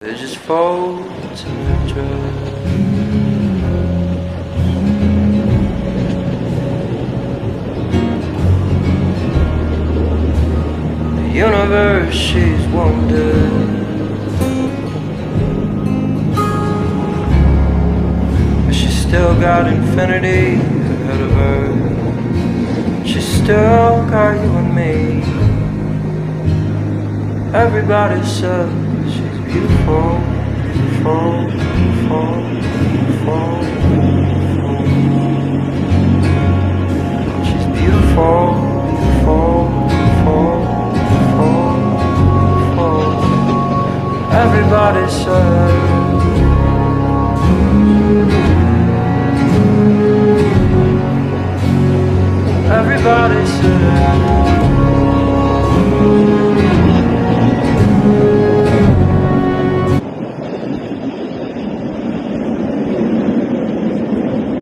They just fall to the drug. The universe, she's wondered, but she's still got infinity ahead of her. She's still got you and me. Everybody says she's beautiful, beautiful, beautiful, beautiful, beautiful. She's beautiful, beautiful, beautiful, beautiful, beautiful. Everybody says. Everybody says.